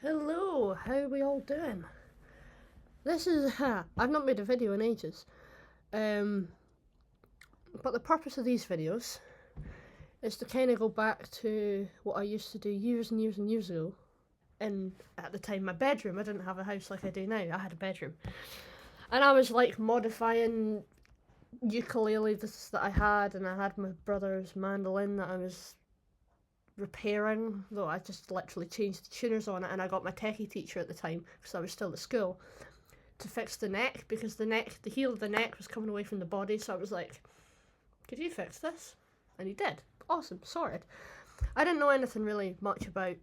Hello, how are we all doing? This is, I've not made a video in ages, um, but the purpose of these videos is to kind of go back to what I used to do years and years and years ago. And at the time, my bedroom, I didn't have a house like I do now, I had a bedroom. And I was like modifying ukuleles that I had, and I had my brother's mandolin that I was repairing, though I just literally changed the tuners on it, and I got my techie teacher at the time, because I was still at school, to fix the neck, because the heel of the neck was coming away from the body, so I was like, could you fix this? And he did. Awesome, sorted. I didn't know anything really much about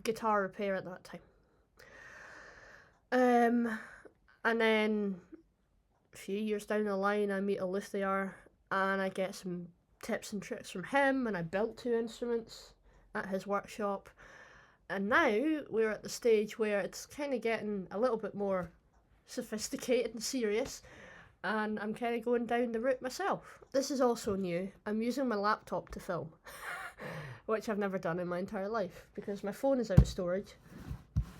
guitar repair at that time. And then a few years down the line, I meet a luthier, and I get some tips and tricks from him, and I built 2 instruments at his workshop. And now we're at the stage where it's kind of getting a little bit more sophisticated and serious, and I'm kind of going down the route myself. This is also new. I'm using my laptop to film, which I've never done in my entire life, because my phone is out of storage,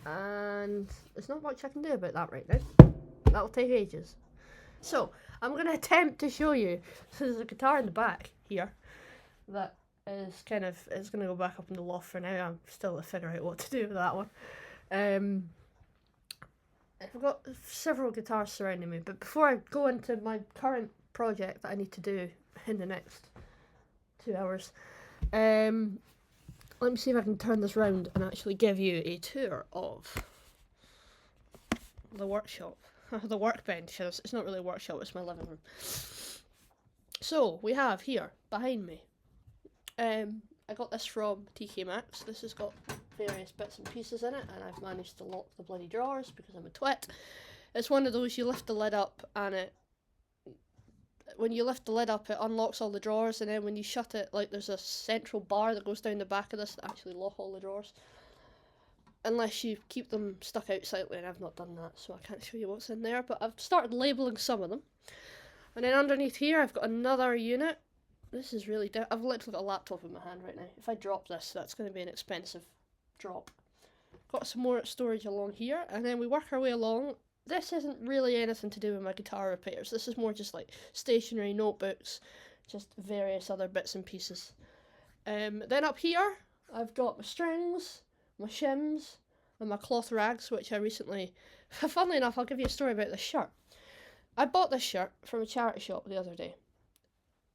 and there's not much I can do about that right now. That'll take ages. So, I'm going to attempt to show you. So there's a guitar in the back here that is kind of, it's going to go back up in the loft for now. I'm still to figure out what to do with that one. I've got several guitars surrounding me, but before I go into my current project that I need to do in the next 2 hours, let me see if I can turn this round and actually give you a tour of the workshop. The workbench. It's not really a workshop, it's my living room. So, we have here, behind me, I got this from TK Maxx. This has got various bits and pieces in it, and I've managed to lock the bloody drawers because I'm a twit. It's one of those, you lift the lid up, and when you lift the lid up, it unlocks all the drawers, and then when you shut it, like, there's a central bar that goes down the back of this that actually lock all the drawers. Unless you keep them stuck out slightly, and I've not done that, so I can't show you what's in there, but I've started labelling some of them. And then underneath here, I've got another unit. This is really I've literally got a laptop in my hand right now. If I drop this, that's going to be an expensive drop. Got some more storage along here, and then we work our way along. This isn't really anything to do with my guitar repairs. This is more just like stationery, notebooks, just various other bits and pieces. Then up here, I've got my strings, my shims, and my cloth rags, which I recently... Funnily enough, I'll give you a story about this shirt. I bought this shirt from a charity shop the other day,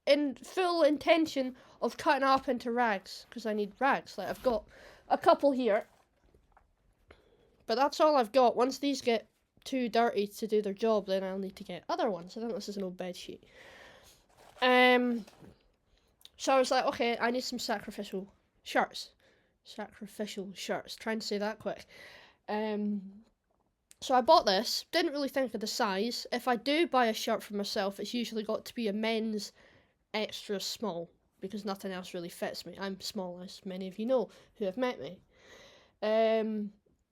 in full intention of cutting up into rags, because I need rags. Like, I've got a couple here, but that's all I've got. Once these get too dirty to do their job, then I'll need to get other ones. I think this is an old bed sheet. So I was like, okay, I need some sacrificial shirts. Trying to say that quick. So I bought this, didn't really think of the size. If I do buy a shirt for myself, it's usually got to be a men's extra small, because nothing else really fits me. I'm small, as many of you know who have met me.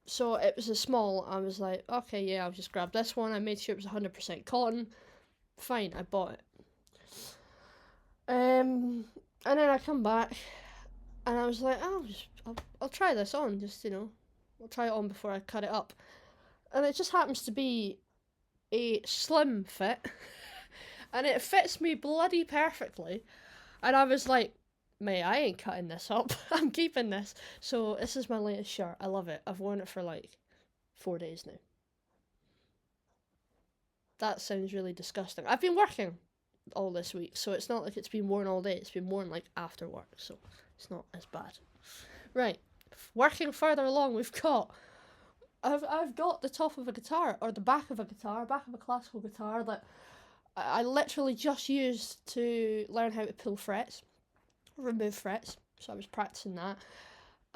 So it was a small. I was like, okay, yeah, I'll just grab this one. I made sure it was 100% cotton. Fine, I bought it. And then I come back, and I was like, I'll try this on, just, I'll try it on before I cut it up. And it just happens to be a slim fit, and it fits me bloody perfectly. And I was like, mate, I ain't cutting this up. I'm keeping this. So this is my latest shirt. I love it. I've worn it for like 4 days now. That sounds really disgusting. I've been working all this week, so it's not like it's been worn all day. It's been worn like after work, so it's not as bad. Right, working further along, I've got the top of a guitar, or the back of a classical guitar that I literally just used to learn how to pull frets, remove frets, so I was practicing that.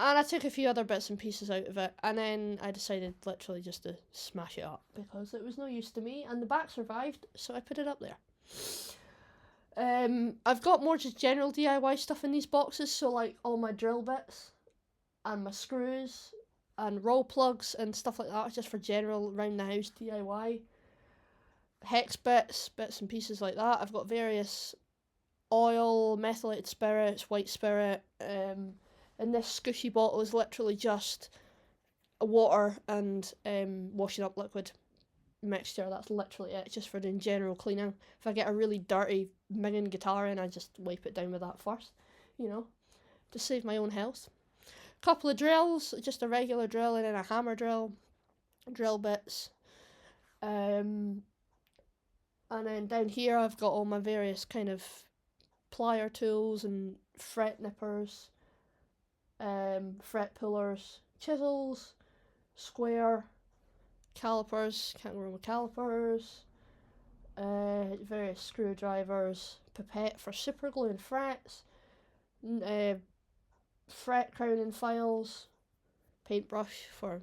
And I took a few other bits and pieces out of it, and then I decided literally just to smash it up, because it was no use to me, and the back survived, so I put it up there. I've got more just general DIY stuff in these boxes, so like all my drill bits, and my screws, and roll plugs and stuff like that, just for general round the house DIY. Hex bits and pieces like that. I've got various oil, methylated spirits, white spirit, and this squishy bottle is literally just water and washing up liquid mixture. That's literally it, just for doing general cleaning. If I get a really dirty minging guitar in, I just wipe it down with that first, you know, to save my own health. Couple of drills, just a regular drill and then a hammer drill bits. And then down here I've got all my various kind of plier tools and fret nippers, fret pullers, chisels, square, calipers, can't go wrong with calipers, various screwdrivers, pipette for super gluing frets, fret crowning files, paintbrush for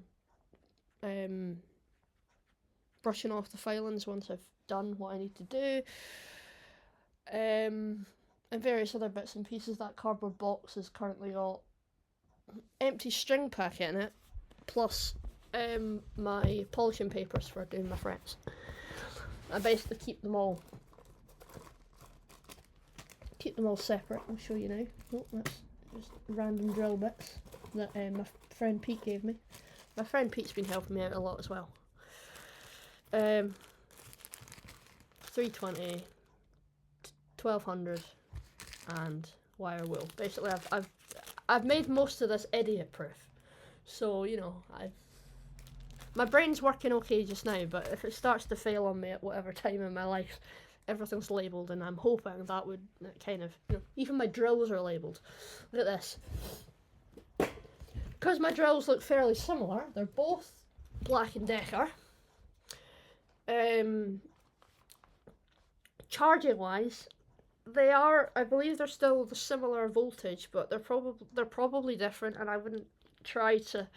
brushing off the filings once I've done what I need to do, and various other bits and pieces. That cardboard box has currently got empty string packet in it, plus my polishing papers for doing my frets. I basically keep them all separate. I'll show you now. Oh, that's just random drill bits that my friend Pete gave me. My friend Pete's been helping me out a lot as well. 320, 1200, and wire wool. Basically, I've made most of this idiot proof. So you know, my brain's working okay just now, but if it starts to fail on me at whatever time in my life, everything's labelled, and I'm hoping that would kind of, you know, even my drills are labelled. Look at this. Because my drills look fairly similar, they're both Black & Decker. Charging wise, they are, I believe they're still the similar voltage, but they're probably different, and I wouldn't try to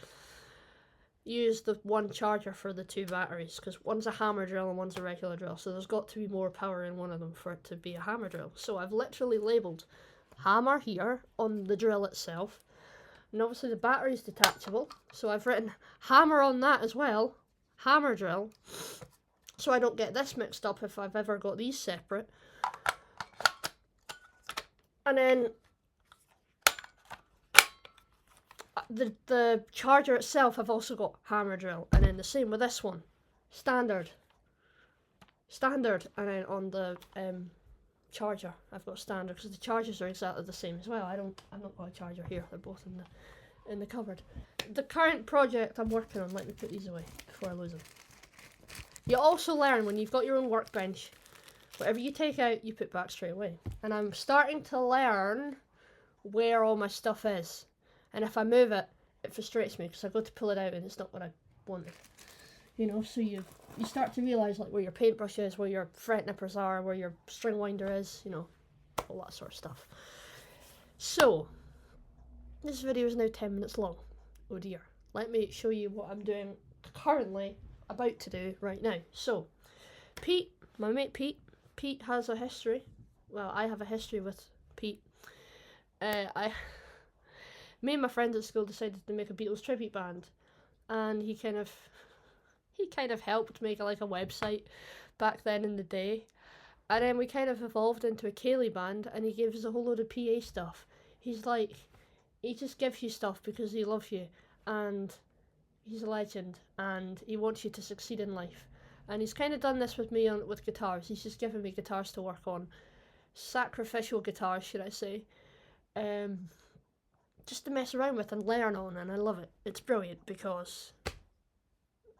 use the one charger for the two batteries, because one's a hammer drill and one's a regular drill, so there's got to be more power in one of them for it to be a hammer drill. So I've literally labelled hammer here on the drill itself, and obviously the battery's detachable, so I've written hammer on that as well, hammer drill, so I don't get this mixed up if I've ever got these separate. And then the charger itself, I've also got hammer drill, and then the same with this one, standard, and then on the charger I've got standard, because the chargers are exactly the same as well. I've not got a charger here, they're both in the cupboard. The current project I'm working on, let me put these away before I lose them. You also learn when you've got your own workbench, whatever you take out you put back straight away, and I'm starting to learn where all my stuff is. And if I move it, it frustrates me because I go to pull it out and it's not what I wanted. You know, so you start to realise like where your paintbrush is, where your fret nippers are, where your string winder is, you know, all that sort of stuff. So, this video is now 10 minutes long. Oh dear. Let me show you what I'm doing currently, about to do right now. So, Pete, my mate Pete has a history. Well, I have a history with Pete. Me and my friends at school decided to make a Beatles tribute band, and he kind of helped make a website back then in the day, and then we kind of evolved into a Kaylee band, and he gives us a whole load of PA stuff. He just gives you stuff because he loves you, and he's a legend, and he wants you to succeed in life. And he's kind of done this with me with guitars. He's just given me guitars to work on, sacrificial guitars, should I say, just to mess around with and learn on, and I love it. It's brilliant because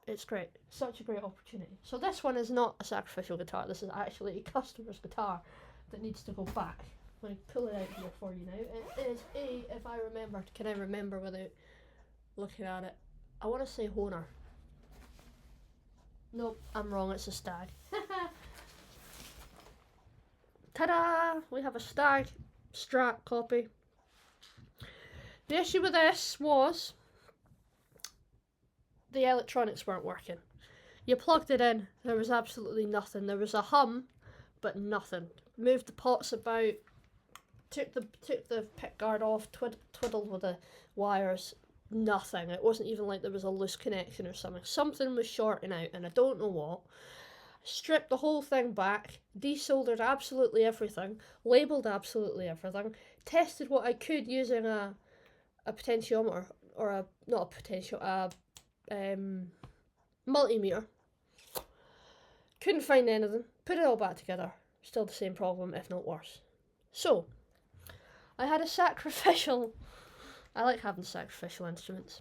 it's great. Such a great opportunity. So this one is not a sacrificial guitar. This is actually a customer's guitar that needs to go back. I'm going to pull it out here for you now. It is if I remember, can I remember without looking at it? I want to say Honer. Nope, I'm wrong, it's a Stagg. Ta-da! We have a Stagg Strat copy. The issue with this was the electronics weren't working. You plugged it in, there was absolutely nothing. There was a hum, but nothing. Moved the pots about, took the pick guard off, twiddled with the wires, nothing. It wasn't even like there was a loose connection or something. Something was shorting out, and I don't know what. Stripped the whole thing back, desoldered absolutely everything, labelled absolutely everything, tested what I could using a potentiometer, or a multimeter. Couldn't find anything. Put it all back together. Still the same problem, if not worse. So, I had a sacrificial... I like having sacrificial instruments.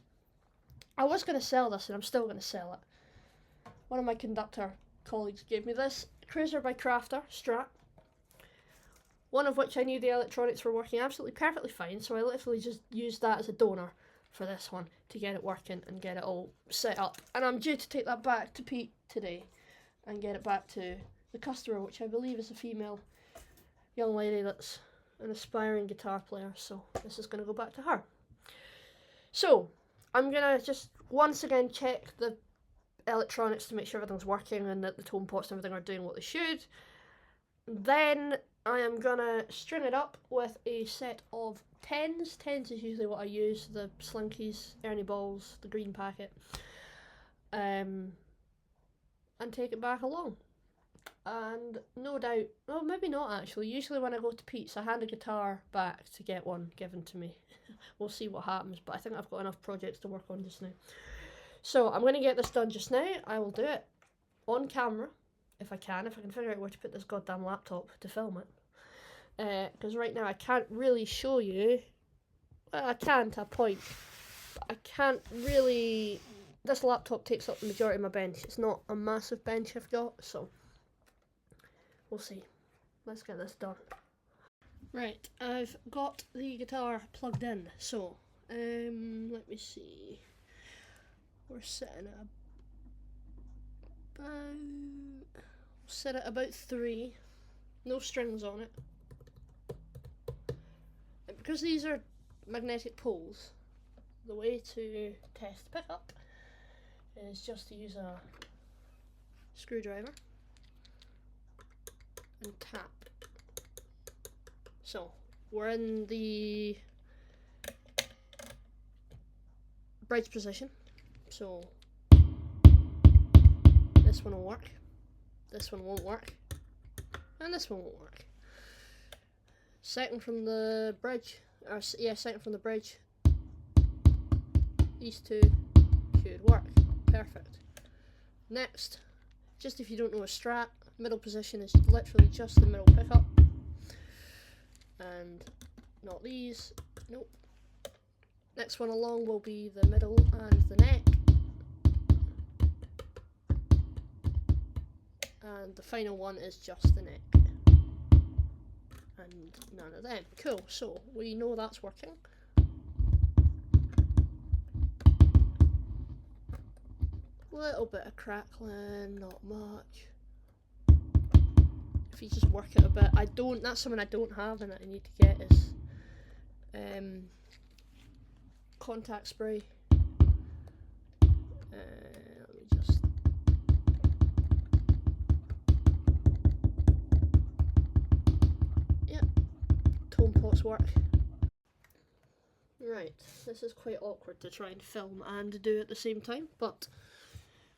I was going to sell this, and I'm still going to sell it. One of my conductor colleagues gave me this Cruiser by Crafter Strat. One of which I knew the electronics were working absolutely perfectly fine, so I literally just used that as a donor for this one to get it working and get it all set up. And I'm due to take that back to Pete today and get it back to the customer, which I believe is a female young lady that's an aspiring guitar player, so this is going to go back to her. So, I'm going to just once again check the electronics to make sure everything's working and that the tone pots and everything are doing what they should. Then I am going to string it up with a set of 10s. 10s is usually what I use, the Slinkies, Ernie Balls, the green packet. And take it back along. And no doubt, well, maybe not actually. Usually when I go to Pete's, I hand a guitar back to get one given to me. We'll see what happens, but I think I've got enough projects to work on just now. So I'm going to get this done just now. I will do it on camera, if I can figure out where to put this goddamn laptop to film it. Because right now I can't really show you. Well, I can to a point, but I can't really... This laptop takes up the majority of my bench. It's not a massive bench I've got, so... We'll see. Let's get this done. Right, I've got the guitar plugged in, so, let me see. We're sitting at about 3. No strings on it. And because these are magnetic poles, the way to test pickup is just to use a screwdriver and tap. So, we're in the bridge position, so this one will work, this one won't work, and this one won't work. Second from the bridge, second from the bridge, these two should work, perfect. Next, just if you don't know a Strat, middle position is literally just the middle pickup. And not these, nope. Next one along will be the middle and the neck. And the final one is just the neck. And none of them. Cool, so we know that's working. Little bit of crackling, not much. If you just work it a bit, that's something I don't have and that I need to get is contact spray. Let me just... Yep, tone pots work. Right, this is quite awkward to try and film and do at the same time, but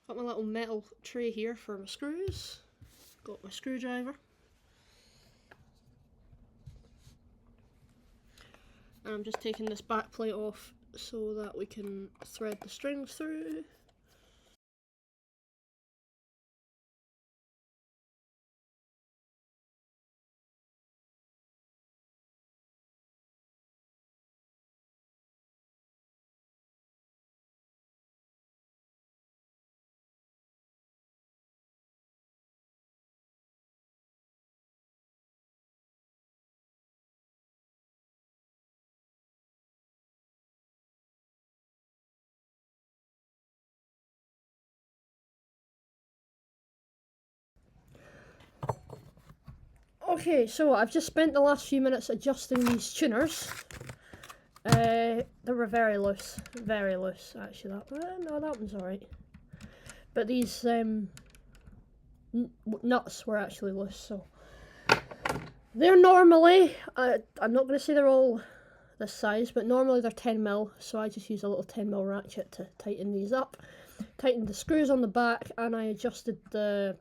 got my little metal tray here for my screws. Got my screwdriver. And I'm just taking this back plate off so that we can thread the strings through. Okay, so I've just spent the last few minutes adjusting these tuners. They were very loose actually. No, that one's alright. But these nuts were actually loose, so they're normally, I'm not going to say they're all this size, but normally they're 10mm, so I just use a little 10mm ratchet to tighten these up. Tightened the screws on the back, and I adjusted the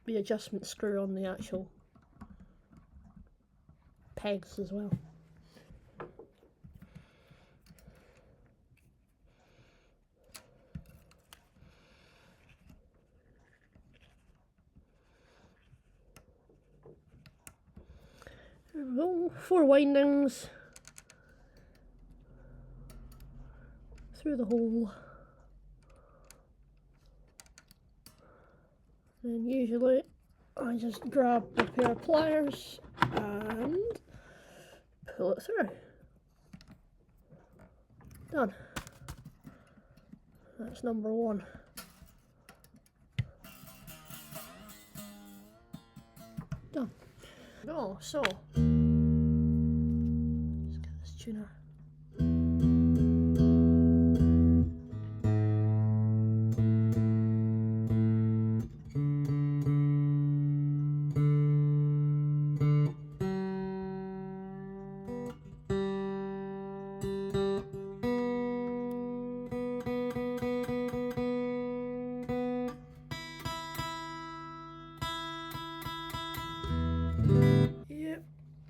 adjustment screw on the actual pegs as well. There we go, 4 windings through the hole. And usually I just grab a pair of pliers and pull it through. Done. That's number 1. Done. Oh, so let's get this tuner.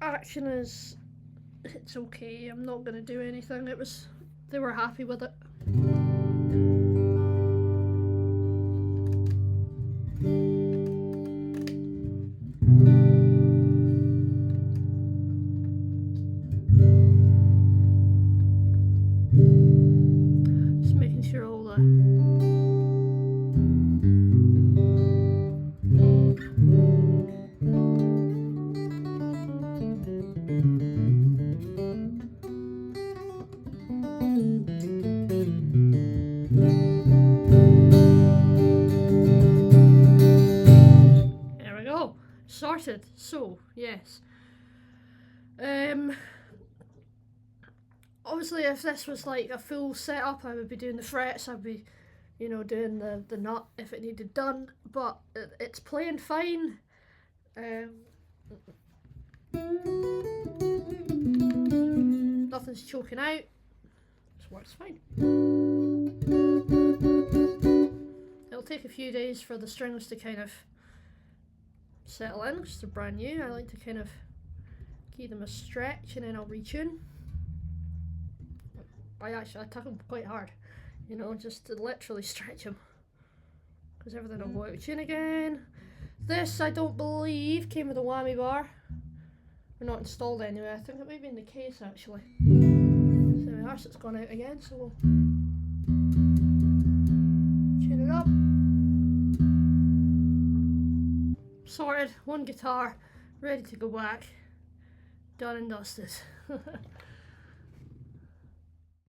Action is, it's okay, I'm not going to do anything. They were happy with it. Just making sure all the sorted. So yes, obviously if this was like a full setup, I would be doing the frets, I'd be, you know, doing the nut if it needed done, but it's playing fine. Nothing's choking out, this works fine. It'll take a few days for the strings to kind of settle in because they're brand new. I like to kind of give them a stretch and then I'll retune. I tug them quite hard, you know, just to literally stretch them because everything will go out of tune again. This, I don't believe, came with a whammy bar. We're not installed anyway. I think it might be in the case actually. So there we are, so it's gone out again, so we'll tune it up. Sorted, one guitar, ready to go back, done and dusted.